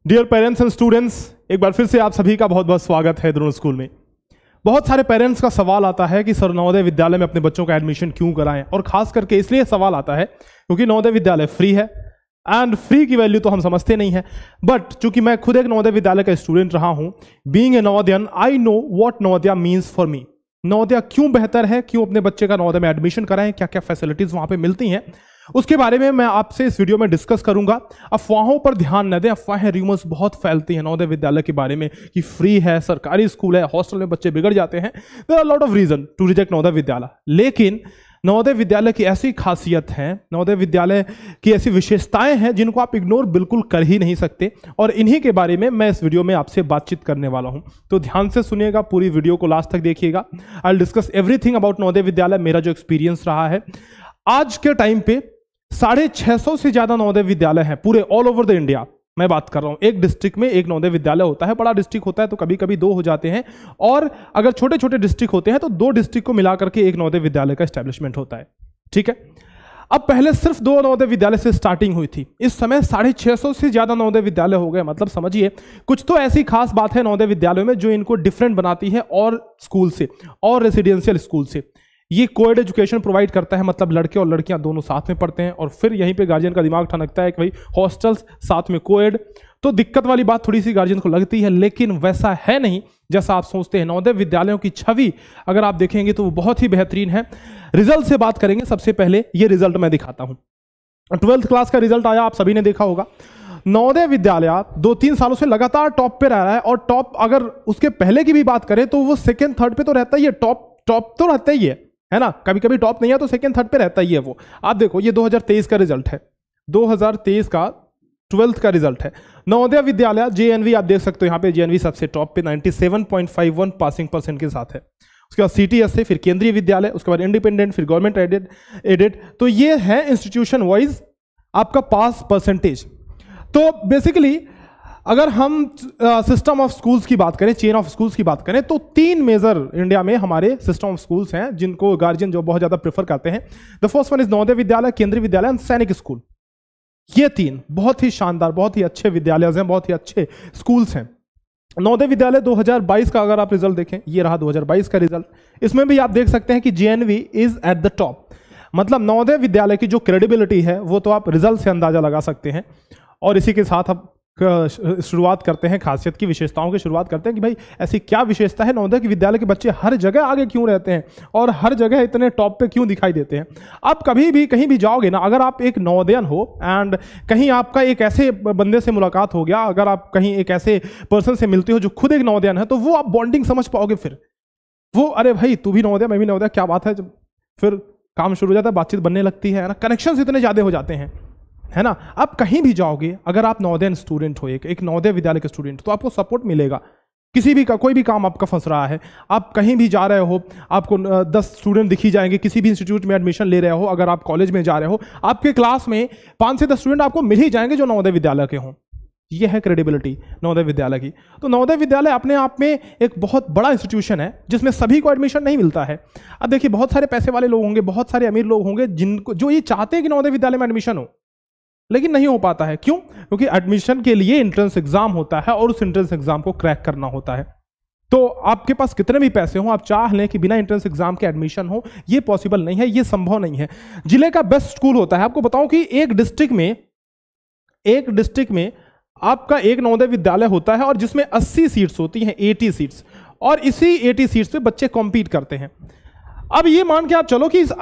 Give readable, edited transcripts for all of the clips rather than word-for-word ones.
Dear parents and students, एक बार फिर से आप सभी का बहुत बहुत स्वागत है द्रोण स्कूल में। बहुत सारे पेरेंट्स का सवाल आता है कि सर नवोदय विद्यालय में अपने बच्चों का एडमिशन क्यों कराएं, और खास करके इसलिए सवाल आता है क्योंकि नवोदय विद्यालय फ्री है एंड फ्री की वैल्यू तो हम समझते नहीं है। बट चूंकि मैं खुद एक नवोदय विद्यालय का स्टूडेंट रहा हूं, being a Navodayan, I know what Navodaya means for me. Navodaya क्यों बेहतर है, क्यों अपने बच्चे का नवोदय में एडमिशन कराएं, क्या क्या फैसिलिटीज वहां पे मिलती हैं, उसके बारे में मैं आपसे इस वीडियो में डिस्कस करूंगा। अफवाहों पर ध्यान न दें, अफवाहें रूमर्स बहुत फैलती हैं नवोदय विद्यालय के बारे में कि फ्री है, सरकारी स्कूल है, हॉस्टल में बच्चे बिगड़ जाते हैं। There are lot of reason to reject Navodaya Vidyalaya. लेकिन नवोदय विद्यालय की ऐसी खासियत है, नवोदय विद्यालय की ऐसी विशेषताएं हैं जिनको आप इग्नोर बिल्कुल कर ही नहीं सकते, और इन्हीं के बारे में मैं इस वीडियो में आपसे बातचीत करने वाला हूं। तो ध्यान से सुनिएगा, पूरी वीडियो को लास्ट तक देखिएगा। I will discuss everything about Navodaya Vidyalaya, मेरा जो एक्सपीरियंस रहा है। आज के टाइम पे 650 से ज्यादा नवोदय विद्यालय हैं पूरे ऑल ओवर द इंडिया। मैं बात कर रहा हूं, एक डिस्ट्रिक्ट में एक नवोदय विद्यालय होता है। बड़ा डिस्ट्रिक्ट होता है तो कभी कभी 2 हो जाते हैं, और अगर छोटे छोटे डिस्ट्रिक्ट होते हैं तो 2 डिस्ट्रिक्ट को मिलाकर के एक नवोदय विद्यालय का एस्टेब्लिशमेंट होता है। ठीक है, अब पहले सिर्फ 2 नवोदय विद्यालय से स्टार्टिंग हुई थी, इस समय 650 से ज्यादा नवोदय विद्यालय हो गए। मतलब समझिए, कुछ तो ऐसी खास बात है नवोदय विद्यालयों में जो इनको डिफरेंट बनाती है और स्कूल से और रेसिडेंशियल स्कूल से। ये कोएड एजुकेशन प्रोवाइड करता है, मतलब लड़के और लड़कियां दोनों साथ में पढ़ते हैं, और फिर यहीं पे गार्जियन का दिमाग ठनकता है कि भाई हॉस्टल्स साथ में कोएड, तो दिक्कत वाली बात थोड़ी सी गार्जियन को लगती है। लेकिन वैसा है नहीं जैसा आप सोचते हैं। नवोदय विद्यालयों की छवि अगर आप देखेंगे तो वो बहुत ही बेहतरीन है। रिजल्ट से बात करेंगे, सबसे पहले ये रिजल्ट मैं दिखाता हूं। 12th क्लास का रिजल्ट आया, आप सभी ने देखा होगा। नवोदय विद्यालय 2-3 सालों से लगातार टॉप पे रह रहा है, और टॉप अगर उसके पहले की भी बात करें तो वो 2nd 3rd पे तो रहता ही है। टॉप तो रहता ही है ना, कभी कभी टॉप नहीं है तो 2nd 3rd पे रहता ही है वो। आप देखो, ये 2023 का रिजल्ट है, 2023 का 12th का रिजल्ट है। नवोदय विद्यालय JNV आप देख सकते हो, यहाँ पे JNV सबसे टॉप पे 97.51 पासिंग परसेंट के साथ है। उसके बाद CTS, फिर केंद्रीय विद्यालय, उसके बाद इंडिपेंडेंट, फिर गवर्नमेंट एडेड। तो ये है इंस्टीट्यूशन वाइज आपका पास परसेंटेज। तो बेसिकली अगर हम सिस्टम ऑफ स्कूल्स की बात करें, चेन ऑफ स्कूल्स की बात करें, तो 3 मेजर इंडिया में हमारे सिस्टम ऑफ स्कूल्स हैं जिनको गार्जियन जो बहुत ज्यादा प्रेफर करते हैं। The first one is Navodaya Vidyalaya, केंद्रीय विद्यालय एंड सैनिक स्कूल। ये 3 बहुत ही शानदार, बहुत ही अच्छे विद्यालय हैं, बहुत ही अच्छे स्कूल्स हैं। नवोदय विद्यालय 2022 का अगर आप रिजल्ट देखें, ये रहा 2022 का रिजल्ट। इसमें भी आप देख सकते हैं कि JNV is at the top. मतलब नवोदय विद्यालय की जो क्रेडिबिलिटी है वो तो आप रिजल्ट से अंदाजा लगा सकते हैं। और इसी के साथ अब शुरुआत करते हैं, खासियत की विशेषताओं की शुरुआत करते हैं कि भाई ऐसी क्या विशेषता है नवोदय के विद्यालय के बच्चे हर जगह आगे क्यों रहते हैं और हर जगह इतने टॉप पे क्यों दिखाई देते हैं। आप कभी भी कहीं भी जाओगे ना, अगर आप एक नवोदयन हो एंड कहीं आपका एक ऐसे बंदे से मुलाकात हो गया, अगर आप कहीं एक ऐसे पर्सन से मिलते हो जो खुद एक नवोदयन है, तो वो आप बॉन्डिंग समझ पाओगे। फिर वो अरे भाई तू भी नवोदय, मैं भी नवोदय, क्या बात है, जब फिर काम शुरू हो जाता है, बातचीत बनने लगती है ना, कनेक्शंस इतने ज्यादा हो जाते हैं, है ना। आप कहीं भी जाओगे, अगर आप नवोदय स्टूडेंट हो, एक नवोदय विद्यालय के स्टूडेंट, तो आपको सपोर्ट मिलेगा। किसी भी का कोई भी काम आपका फंस रहा है, आप कहीं भी जा रहे हो, आपको 10 स्टूडेंट दिखी जाएंगे, किसी भी इंस्टीट्यूट में एडमिशन ले रहे हो, अगर आप कॉलेज में जा रहे हो, आपके क्लास में 5 से 10 स्टूडेंट आपको मिल ही जाएंगे जो नवोदय विद्यालय के हों। यह है क्रेडिबिलिटी नवोदय विद्यालय की। तो नवोदय विद्यालय अपने आप में एक बहुत बड़ा इंस्टीट्यूशन है जिसमें सभी को एडमिशन नहीं मिलता है। अब देखिए, बहुत सारे पैसे वाले लोग होंगे, बहुत सारे अमीर लोग होंगे जिनको जो ये चाहते हैं कि नवोदय विद्यालय में एडमिशन हो, लेकिन नहीं हो पाता है। क्यों? क्योंकि एडमिशन के लिए एंट्रेंस एग्जाम होता है और उस एंट्रेंस एग्जाम को क्रैक करना होता है। तो आपके पास कितने भी पैसे हो, आप चाह लें कि बिना एंट्रेंस एग्जाम के एडमिशन हो, ये पॉसिबल नहीं है, ये संभव नहीं है। जिले का बेस्ट स्कूल होता है। आपको बताऊं कि एक डिस्ट्रिक्ट में आपका एक नवोदय विद्यालय होता है और जिसमें 80 सीट्स होती हैं, 80 सीट्स, और इसी 80 सीट्स पे बच्चे कॉम्पीट करते हैं। अब ये मान के आप चलो कि इस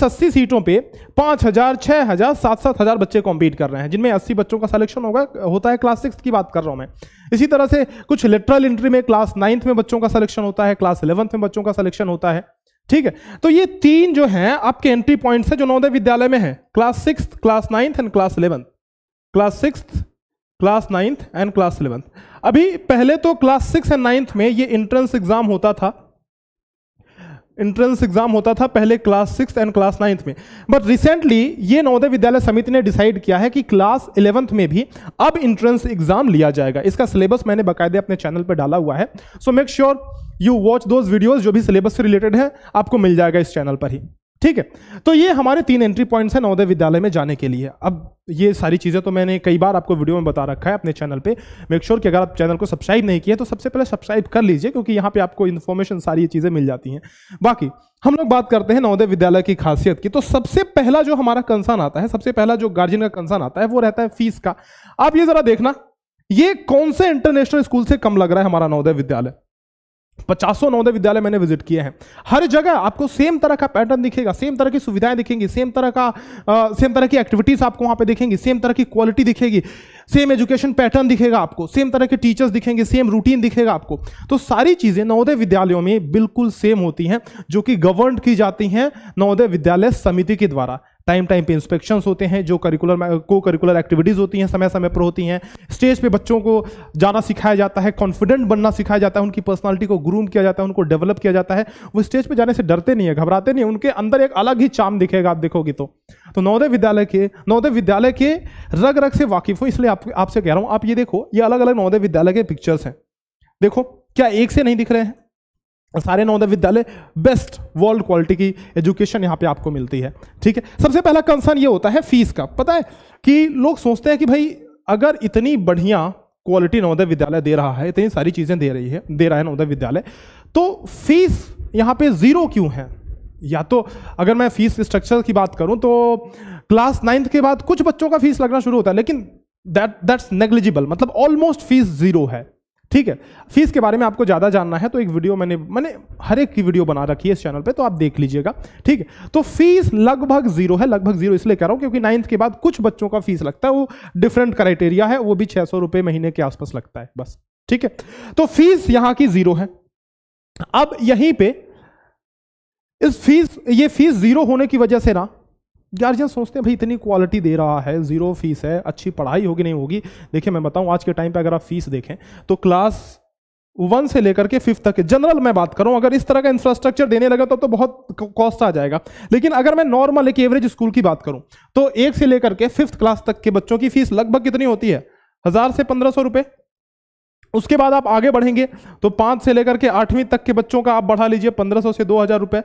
80 सीटों पे 5000, 6000, 7-7 बच्चे कॉम्पीट कर रहे हैं, जिनमें 80 बच्चों का सिलेक्शन होता है। क्लास 6 की बात कर रहा हूं मैं। इसी तरह से कुछ लेटरल एंट्री में क्लास 9th में बच्चों का सिलेक्शन होता है, क्लास 11th में बच्चों का सिलेक्शन होता है। ठीक है, तो ये 3 जो हैं आपके एंट्री पॉइंट्स है जो नवोदय विद्यालय में है, class 6th, class 9th and class 11th। Class 6th, class 9th and class 11th। अभी पहले तो क्लास 6 एंड 9th में ये एंट्रेंस एग्जाम होता था पहले क्लास 6 एंड क्लास 9th में। बट रिसेंटली ये नवोदय विद्यालय समिति ने डिसाइड किया है कि क्लास 11th में भी अब एंट्रेंस एग्जाम लिया जाएगा। इसका सिलेबस मैंने बाकायदे अपने चैनल पर डाला हुआ है, सो make sure you watch those videos. जो भी सिलेबस से रिलेटेड है आपको मिल जाएगा इस चैनल पर ही। ठीक है, तो ये हमारे 3 एंट्री पॉइंट्स हैं नवोदय विद्यालय में जाने के लिए। अब ये सारी चीज़ें तो मैंने कई बार आपको वीडियो में बता रखा है अपने चैनल पे। मेक श्योर कि अगर आप चैनल को सब्सक्राइब नहीं किए तो सबसे पहले सब्सक्राइब कर लीजिए, क्योंकि यहाँ पे आपको इन्फॉर्मेशन सारी ये चीज़ें मिल जाती हैं। बाकी हम लोग बात करते हैं नवोदय विद्यालय की खासियत की। तो सबसे पहला जो हमारा कंसर्न आता है, सबसे पहला जो गार्जियन का कंसर्न आता है, वो रहता है फीस का। आप ये जरा देखना, ये कौन से इंटरनेशनल स्कूल से कम लग रहा है हमारा नवोदय विद्यालय। 50 नवोदय विद्यालय मैंने विजिट किए हैं। हर जगह आपको सेम तरह का पैटर्न दिखेगा, सेम तरह की सुविधाएं दिखेंगी, सेम तरह की एक्टिविटीज आपको वहां पे दिखेंगी, सेम तरह की क्वालिटी दिखेगी, सेम एजुकेशन पैटर्न दिखेगा आपको, सेम तरह के टीचर्स दिखेंगे, सेम रूटीन दिखेगा आपको। तो सारी चीजें नवोदय विद्यालयों में बिल्कुल सेम होती हैं, जो कि गवर्न की जाती हैं नवोदय विद्यालय समिति के द्वारा। टाइम पे इंस्पेक्शंस होते हैं, जो को करिकुलर एक्टिविटीज होती हैं समय समय पर होती हैं। स्टेज पे बच्चों को जाना सिखाया जाता है, कॉन्फिडेंट बनना सिखाया जाता है, उनकी पर्सनालिटी को ग्रूम किया जाता है, उनको डेवलप किया जाता है। वो स्टेज पे जाने से डरते नहीं है, घबराते नहीं है, उनके अंदर एक अलग ही चार्म दिखेगा आप देखोगे तो नवोदय विद्यालय के रग रग से वाकिफ हो, इसलिए आपसे कह रहा हूं। आप ये देखो, ये अलग अलग नवोदय विद्यालय के पिक्चर्स हैं, देखो क्या एक से नहीं दिख रहे हैं? सारे Navodaya Vidyalaya best world quality की एजुकेशन यहां पे आपको मिलती है। ठीक है, सबसे पहला कंसर्न ये होता है फीस का। पता है कि लोग सोचते हैं कि भाई अगर इतनी बढ़िया क्वालिटी नवोदय विद्यालय दे रहा है, इतनी सारी चीजें दे रहा है नवोदय विद्यालय, तो फीस यहां पे 0 क्यों है? या तो अगर मैं फीस स्ट्रक्चर की बात करूं तो क्लास 9th के बाद कुछ बच्चों का फीस लगना शुरू होता है, लेकिन दैट्स नेग्लिजिबल, मतलब ऑलमोस्ट फीस 0 है। ठीक है, फीस के बारे में आपको ज्यादा जानना है तो एक वीडियो मैंने हर एक की वीडियो बना रखी है इस चैनल पे, तो आप देख लीजिएगा। ठीक है, तो फीस लगभग 0 है, लगभग 0 इसलिए कह रहा हूं क्योंकि 9th के बाद कुछ बच्चों का फीस लगता है, वो डिफरेंट क्राइटेरिया है, वो भी 600 रुपए महीने के आसपास लगता है बस। ठीक है, तो फीस यहां की 0 है। अब यहीं पे ये फीस 0 होने की वजह से ना गार्जियन सोचते हैं भाई इतनी क्वालिटी दे रहा है, 0 फीस है, अच्छी पढ़ाई होगी नहीं होगी। देखिए मैं बताऊं, आज के टाइम पे अगर आप फीस देखें तो क्लास 1 से लेकर के 5th तक, जनरल मैं बात करूं, अगर इस तरह का इंफ्रास्ट्रक्चर देने लगा तो बहुत कॉस्ट आ जाएगा। लेकिन अगर मैं नॉर्मल एक एवरेज स्कूल की बात करूं तो 1 से लेकर के 5th क्लास तक के बच्चों की फीस लगभग कितनी होती है? 1000 से 1500 रुपए। उसके बाद आप आगे बढ़ेंगे तो 5 से लेकर के 8वीं तक के बच्चों का आप बढ़ा लीजिए 1500 से 2000 रुपए,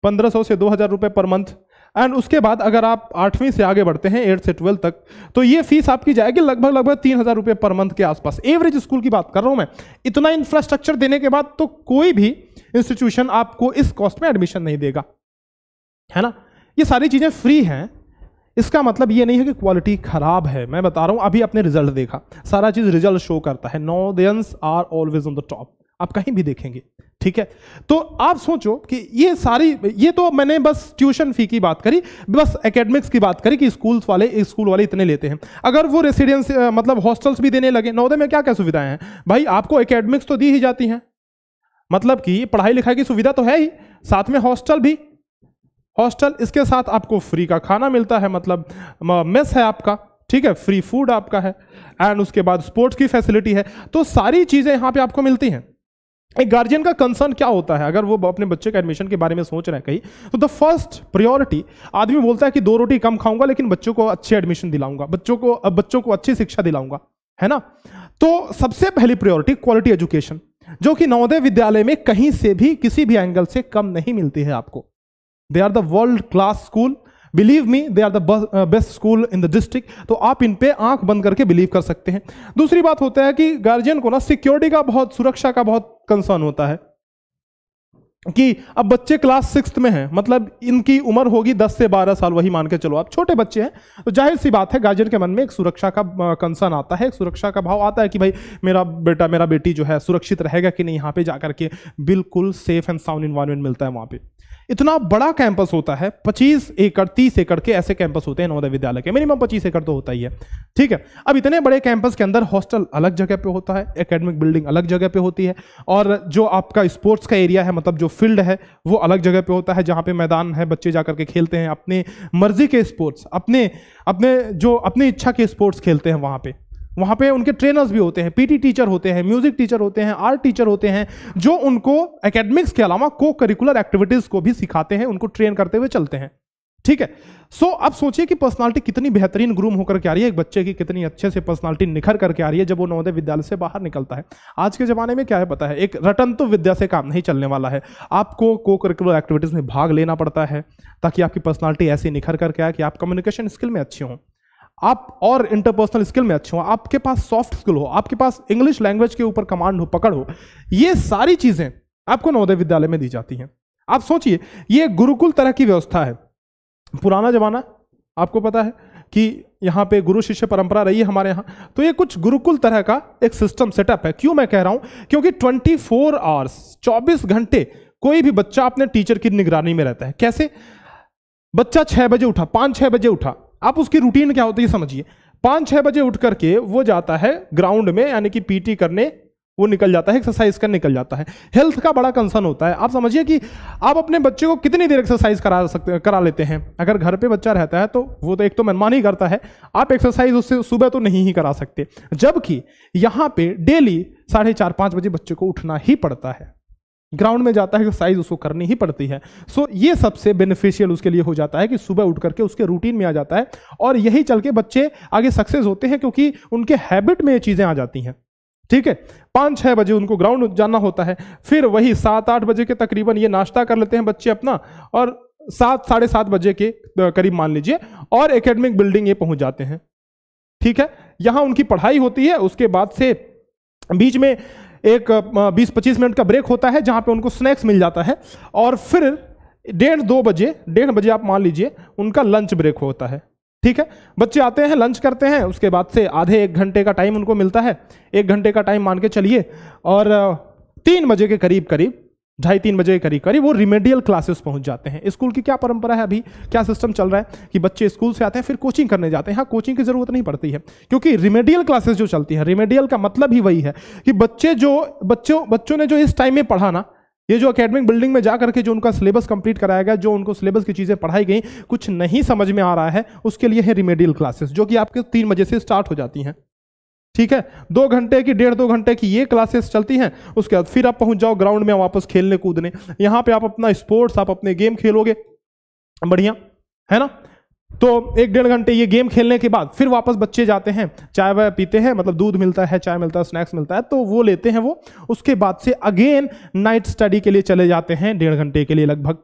1500 से 2000 रुपए पर मंथ। एंड उसके बाद अगर आप 8वीं से आगे बढ़ते हैं 8 से 12 तक, तो ये फीस आपकी जाएगी लगभग 3000 रुपए पर मंथ के आसपास। एवरेज स्कूल की बात कर रहा हूं मैं। इतना इंफ्रास्ट्रक्चर देने के बाद तो कोई भी इंस्टीट्यूशन आपको इस कॉस्ट में एडमिशन नहीं देगा, है ना। ये सारी चीजें फ्री हैं, इसका मतलब ये नहीं है कि क्वालिटी खराब है। मैं बता रहा हूं, अभी अपने रिजल्ट देखा, सारा चीज रिजल्ट शो करता है, Navodayans are always on the top, आप कहीं भी देखेंगे। ठीक है, तो आप सोचो कि ये तो मैंने बस ट्यूशन फी की बात करी, बस एकेडमिक्स की बात करी कि स्कूल वाले इतने लेते हैं। अगर वो रेसिडेंस मतलब हॉस्टल्स भी देने लगे, नवोदय में क्या क्या सुविधाएं हैं भाई? आपको एकेडमिक्स तो दी ही जाती हैं, मतलब कि पढ़ाई लिखाई की सुविधा तो है ही, साथ में हॉस्टल, इसके साथ आपको फ्री का खाना मिलता है, मतलब मेस है आपका, ठीक है, फ्री फूड आपका है, एंड उसके बाद स्पोर्ट्स की फैसिलिटी है। तो सारी चीजें यहां पे आपको मिलती हैं। एक गार्जियन का कंसर्न क्या होता है अगर वो अपने बच्चे के एडमिशन के बारे में सोच रहे हैं कहीं, तो द फर्स्ट प्रायोरिटी, आदमी बोलता है कि 2 रोटी कम खाऊंगा लेकिन बच्चों को अच्छे एडमिशन दिलाऊंगा, बच्चों को अच्छी शिक्षा दिलाऊंगा, है ना। तो सबसे पहली प्रायोरिटी क्वालिटी एजुकेशन, जो कि नवोदय विद्यालय में कहीं से भी किसी भी एंगल से कम नहीं मिलती है आपको। They are the world class school, believe me, they are the best school in the district. तो आप इन पे आंख बंद करके बिलीव कर सकते हैं। दूसरी बात होता है कि गार्जियन को ना सिक्योरिटी का सुरक्षा का बहुत कंसर्न होता है कि अब बच्चे क्लास 6th में हैं, मतलब इनकी उम्र होगी 10 से 12 साल, वही मान के चलो आप, छोटे बच्चे हैं, तो जाहिर सी बात है गार्जियन के मन में एक सुरक्षा का कंसर्न आता है, एक सुरक्षा का भाव आता है कि भाई मेरा बेटा मेरा बेटी जो है सुरक्षित रहेगा कि नहीं, यहाँ पे जाकर के बिल्कुल सेफ एंड साउंड इन्वायरमेंट मिलता है वहां पे। इतना बड़ा कैंपस होता है, 25 एकड़ 30 एकड़ के ऐसे कैंपस होते हैं नवोदय विद्यालय के, मिनिमम 25 एकड़ तो होता ही है। ठीक है, अब इतने बड़े कैंपस के अंदर हॉस्टल अलग जगह पे होता है, एकेडमिक बिल्डिंग अलग जगह पे होती है, और जो आपका स्पोर्ट्स का एरिया है, मतलब जो फील्ड है, वो अलग जगह पे होता है, जहां पे मैदान है, बच्चे जाकर के खेलते हैं अपने मर्जी के स्पोर्ट्स, अपनी इच्छा के स्पोर्ट्स खेलते हैं वहां पे उनके ट्रेनर्स भी होते हैं, पीटी टीचर होते हैं, म्यूजिक टीचर होते हैं, आर्ट टीचर होते हैं, जो उनको एकेडमिक्स के अलावा को करिकुलर एक्टिविटीज को भी सिखाते हैं, उनको ट्रेन करते हुए चलते हैं। ठीक है। सो अब सोचिए कि पर्सनालिटी कितनी बेहतरीन ग्रूम होकर के आ रही है, एक बच्चे की कितनी अच्छे से पर्सनालिटी निखर करके आ रही है जब वो नवोदय विद्यालय से बाहर निकलता है। आज के जमाने में क्या है पता है, एक रटन तो विद्या से काम नहीं चलने वाला है। आपको को करिकुलर एक्टिविटीज में भाग लेना पड़ता है ताकि आपकी पर्सनालिटी ऐसी निखर करके आए कि आप कम्युनिकेशन स्किल में अच्छे हों, आप और इंटरपर्सनल स्किल में अच्छे हो, आपके पास सॉफ्ट स्किल हो, आपके पास इंग्लिश लैंग्वेज के ऊपर कमांड हो, पकड़ हो। ये सारी चीजें आपको नवोदय विद्यालय में दी जाती हैं। आप सोचिए, ये गुरुकुल तरह की व्यवस्था है। पुराना जमाना आपको पता है कि यहाँ पे गुरु शिष्य परंपरा रही है हमारे यहाँ, तो ये कुछ गुरुकुल तरह का एक सिस्टम सेटअप है। क्यों मैं कह रहा हूं, क्योंकि 24 आवर्स 24 घंटे कोई भी बच्चा अपने टीचर की निगरानी में रहता है। कैसे? बच्चा 6 बजे उठा, 5-6 बजे उठा, आप उसकी रूटीन क्या होती है समझिए। 5-6 बजे उठ करके वो जाता है ग्राउंड में, यानी कि पीटी करने वो निकल जाता है, एक्सरसाइज करने निकल जाता है। हेल्थ का बड़ा कंसर्न होता है। आप समझिए कि आप अपने बच्चे को कितनी देर एक्सरसाइज करा लेते हैं। अगर घर पे बच्चा रहता है तो वो तो एक तो मनमानी करता है, आप एक्सरसाइज उससे सुबह तो नहीं ही करा सकते, जबकि यहाँ पे डेली 4:30-5 बजे बच्चे को उठना ही पड़ता है, ग्राउंड में जाता है, एक्सरसाइज उसको करनी ही पड़ती है। सो ये सबसे बेनिफिशियल उसके लिए हो जाता है कि सुबह उठ करके उसके रूटीन में आ जाता है, और यही चल के बच्चे आगे सक्सेस होते हैं क्योंकि उनके हैबिट में ये चीजें आ जाती हैं। ठीक है, 5-6 बजे उनको ग्राउंड जाना होता है, फिर वही 7-8 बजे के तकरीबन ये नाश्ता कर लेते हैं बच्चे अपना, और 7-7:30 बजे के करीब मान लीजिए, और एकेडमिक बिल्डिंग ये पहुंच जाते हैं। ठीक है, यहां उनकी पढ़ाई होती है, उसके बाद से बीच में एक 20-25 मिनट का ब्रेक होता है जहां पे उनको स्नैक्स मिल जाता है, और फिर 1:30 बजे आप मान लीजिए उनका लंच ब्रेक होता है। ठीक है, बच्चे आते हैं, लंच करते हैं, उसके बाद से आधे 1 घंटे का टाइम उनको मिलता है, 1 घंटे का टाइम मान के चलिए, और 3 बजे के करीब 2:30-3 बजे के करीब वो रिमेडियल क्लासेस पहुंच जाते हैं। स्कूल की क्या परंपरा है, अभी क्या सिस्टम चल रहा है कि बच्चे स्कूल से आते हैं फिर कोचिंग करने जाते हैं। हाँ, कोचिंग की जरूरत नहीं पड़ती है, क्योंकि रिमेडियल क्लासेस जो चलती है, रिमेडियल का मतलब ही वही है कि बच्चों ने जो इस टाइम में पढ़ा ना, ये जो एकेडमिक बिल्डिंग में जाकर के जो उनका सिलेबस कंप्लीट कराया गया, जो उनको सिलेबस की चीजें पढ़ाई गई, कुछ नहीं समझ में आ रहा है, उसके लिए है रिमेडियल क्लासेस, जो कि आपके 3 बजे से स्टार्ट हो जाती हैं। ठीक है, 2 घंटे की 1.5-2 घंटे की ये क्लासेस चलती हैं, उसके बाद फिर आप पहुंच जाओ ग्राउंड में वापस खेलने कूदने। यहां पे आप अपना स्पोर्ट्स, आप अपने गेम खेलोगे, बढ़िया है ना। तो 1-1.5 घंटे ये गेम खेलने के बाद फिर वापस बच्चे जाते हैं, चाय वाय पीते हैं, मतलब दूध मिलता है, चाय मिलता है, स्नैक्स मिलता है, तो वो लेते हैं वो। उसके बाद से अगेन नाइट स्टडी के लिए चले जाते हैं 1.5 घंटे के लिए लगभग।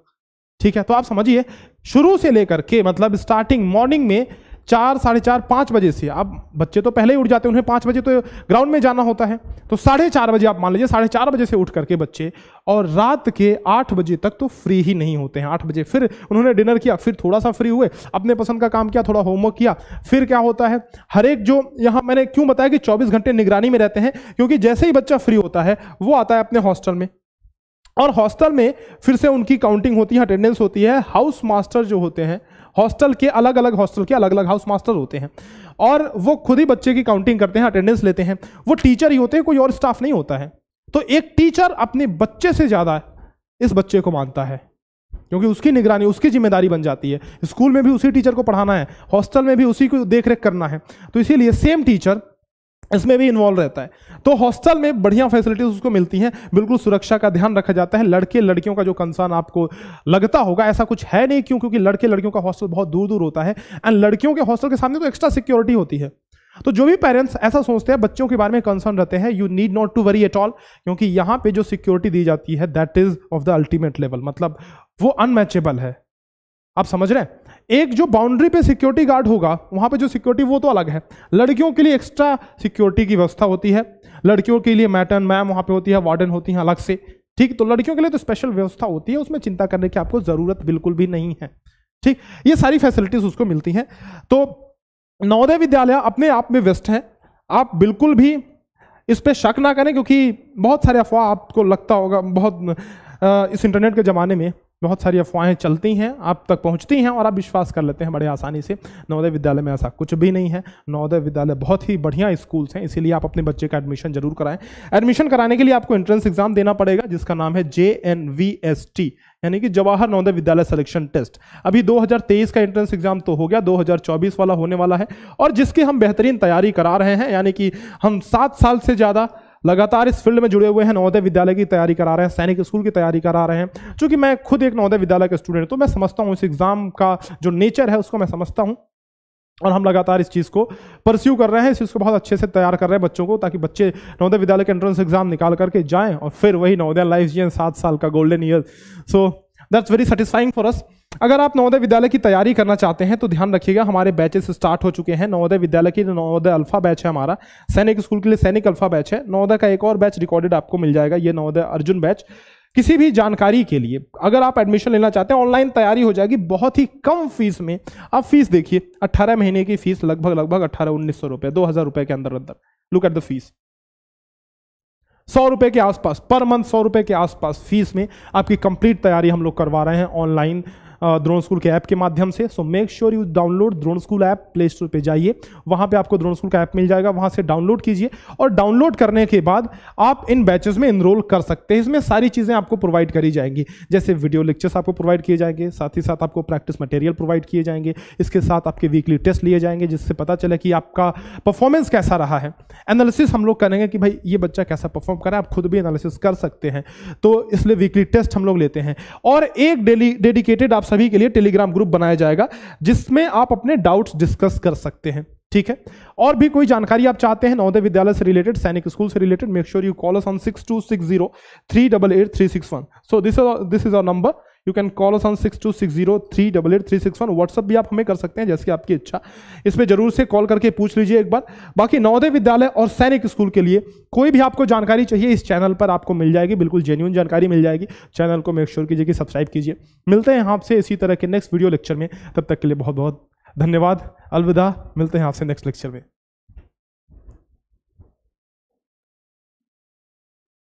ठीक है, तो आप समझिए शुरू से लेकर के, मतलब स्टार्टिंग मॉर्निंग में 4-4:30-5 बजे से, अब बच्चे तो पहले ही उठ जाते हैं, उन्हें 5 बजे तो ग्राउंड में जाना होता है, तो 4:30 बजे आप मान लीजिए, 4:30 बजे से उठ करके बच्चे, और रात के 8 बजे तक तो फ्री ही नहीं होते हैं। 8 बजे फिर उन्होंने डिनर किया, फिर थोड़ा सा फ्री हुए, अपने पसंद का काम किया, थोड़ा होमवर्क किया, फिर क्या होता है, हर एक जो यहाँ मैंने क्यों बताया कि 24 घंटे निगरानी में रहते हैं, क्योंकि जैसे ही बच्चा फ्री होता है वो आता है अपने हॉस्टल में, और हॉस्टल में फिर से उनकी काउंटिंग होती है, अटेंडेंस होती है। हाउस मास्टर जो होते हैं, हॉस्टल के अलग अलग हाउस मास्टर होते हैं, और वो खुद ही बच्चे की काउंटिंग करते हैं, अटेंडेंस लेते हैं। वो टीचर ही होते हैं, कोई और स्टाफ नहीं होता है। तो एक टीचर अपने बच्चे से ज्यादा इस बच्चे को मानता है, क्योंकि उसकी निगरानी, उसकी जिम्मेदारी बन जाती है। स्कूल में भी उसी टीचर को पढ़ाना है, हॉस्टल में भी उसी को देखरेख करना है, तो इसीलिए सेम टीचर इसमें भी इन्वॉल्व रहता है। तो हॉस्टल में बढ़िया फैसिलिटीज उसको मिलती हैं, बिल्कुल सुरक्षा का ध्यान रखा जाता है। लड़के लड़कियों का जो कंसर्न आपको लगता होगा, ऐसा कुछ है नहीं। क्यों? क्योंकि लड़के लड़कियों का हॉस्टल बहुत दूर दूर होता है, एंड लड़कियों के हॉस्टल के सामने तो एक्स्ट्रा सिक्योरिटी होती है। तो जो भी पेरेंट्स ऐसा सोचते हैं, बच्चों के बारे में कंसर्न रहते हैं, you need not to worry at all, क्योंकि यहां पे जो सिक्योरिटी दी जाती है that is of the ultimate level, मतलब वो अनमैचेबल है। आप समझ रहे हैं? एक जो बाउंड्री पे सिक्योरिटी गार्ड होगा, वहां पे जो सिक्योरिटी वो तो अलग है। लड़कियों के लिए एक्स्ट्रा सिक्योरिटी की व्यवस्था होती है, लड़कियों के लिए मैटर्न मैम वहां पे होती है, वार्डन होती है अलग से। ठीक, तो लड़कियों के लिए तो स्पेशल व्यवस्था होती है, उसमें चिंता करने की आपको जरूरत बिल्कुल भी नहीं है। ठीक, ये सारी फैसिलिटीज उसको मिलती हैं। तो नवोदय विद्यालय अपने आप में बेस्ट है, आप बिल्कुल भी इस पे शक ना करें, क्योंकि बहुत सारे अफवाह आपको लगता होगा, बहुत इस इंटरनेट के ज़माने में बहुत सारी अफवाहें चलती हैं, आप तक पहुंचती हैं, और आप विश्वास कर लेते हैं बड़े आसानी से। नवोदय विद्यालय में ऐसा कुछ भी नहीं है। नवोदय विद्यालय बहुत ही बढ़िया स्कूल्स हैं, इसीलिए आप अपने बच्चे का एडमिशन जरूर कराएं। एडमिशन कराने के लिए आपको एंट्रेंस एग्जाम देना पड़ेगा, जिसका नाम है JNVST, यानी कि जवाहर नवोदय विद्यालय सिलेक्शन टेस्ट। अभी 2023 का एंट्रेंस एग्जाम तो हो गया, 2024 वाला होने वाला है, और जिसकी हम बेहतरीन तैयारी करा रहे हैं, यानी कि हम 7 साल से ज़्यादा लगातार इस फील्ड में जुड़े हुए हैं, नवोदय विद्यालय की तैयारी करा रहे हैं, सैनिक स्कूल की तैयारी करा रहे हैं। चूंकि मैं खुद एक नवोदय विद्यालय का स्टूडेंट हूं तो मैं समझता हूं इस एग्जाम का जो नेचर है उसको मैं समझता हूं, और हम लगातार इस चीज़ को परस्यू कर रहे हैं, इस चीज़ को बहुत अच्छे से तैयार कर रहे हैं बच्चों को, ताकि बच्चे नवोदय विद्यालय के एंट्रेंस एग्जाम निकाल करके जाएं और फिर वही नवोदय लाइफ जिए 7 साल का golden year. So that's very satisfying for us. अगर आप नवोदय विद्यालय की तैयारी करना चाहते हैं तो ध्यान रखिएगा, हमारे बैचेस स्टार्ट हो चुके हैं। नवोदय विद्यालय की नवोदय अल्फा बैच है हमारा, सैनिक स्कूल के लिए सैनिक अल्फा बैच है, नवोदय का एक और बैच रिकॉर्डेड आपको मिल जाएगा, ये नवोदय अर्जुन बैच। किसी भी जानकारी के लिए अगर आप एडमिशन लेना चाहते हैं, ऑनलाइन तैयारी हो जाएगी बहुत ही कम फीस में। आप फीस देखिए, 18 महीने की फीस लगभग 1800-1900 रुपए, 2000 रुपए के अंदर अंदर। लुक एट द फीस, 100 रुपए के आसपास पर मंथ, 100 रुपए के आसपास फीस में आपकी कंप्लीट तैयारी हम लोग करवा रहे हैं ऑनलाइन द्रोण स्कूल के ऐप के माध्यम से। So make sure you download Drona school app, play store पे जाइए, वहां पे आपको द्रोण स्कूल का ऐप मिल जाएगा, वहां से डाउनलोड कीजिए और डाउनलोड करने के बाद आप इन बैचेस में इनरोल कर सकते हैं। इसमें सारी चीजें आपको प्रोवाइड करी जाएंगी, जैसे वीडियो लेक्चर्स आपको प्रोवाइड किए जाएंगे, साथ ही साथ आपको प्रैक्टिस मटेरियल प्रोवाइड किए जाएंगे, इसके साथ आपके वीकली टेस्ट लिए जाएंगे जिससे पता चले कि आपका परफॉर्मेंस कैसा रहा है। एनालिसिस हम लोग करेंगे कि भाई ये बच्चा कैसा परफॉर्म कर रहा है, आप खुद भी एनालिसिस कर सकते हैं, तो इसलिए वीकली टेस्ट हम लोग लेते हैं। और एक डेडिकेटेड आप सभी के लिए टेलीग्राम ग्रुप बनाया जाएगा जिसमें आप अपने डाउट्स डिस्कस कर सकते हैं, ठीक है। और भी कोई जानकारी आप चाहते हैं नवोदय विद्यालय से रिलेटेड, सैनिक स्कूल से related, make sure you call us on 6260388361। So this is our number, you can call us on 6260388361। WhatsApp भी आप हमें कर सकते हैं, जैसी आपकी इच्छा। इस पे जरूर से कॉल करके पूछ लीजिए एक बार। बाकी नवोदय विद्यालय और सैनिक स्कूल के लिए कोई भी आपको जानकारी चाहिए इस चैनल पर आपको मिल जाएगी, बिल्कुल जेन्युइन जानकारी मिल जाएगी। चैनल को मेक श्योर कीजिए कि सब्सक्राइब कीजिए। मिलते हैं आपसे इसी तरह के नेक्स्ट वीडियो लेक्चर में, तब तक के लिए बहुत बहुत धन्यवाद। अलविदा, मिलते हैं आपसे नेक्स्ट लेक्चर में।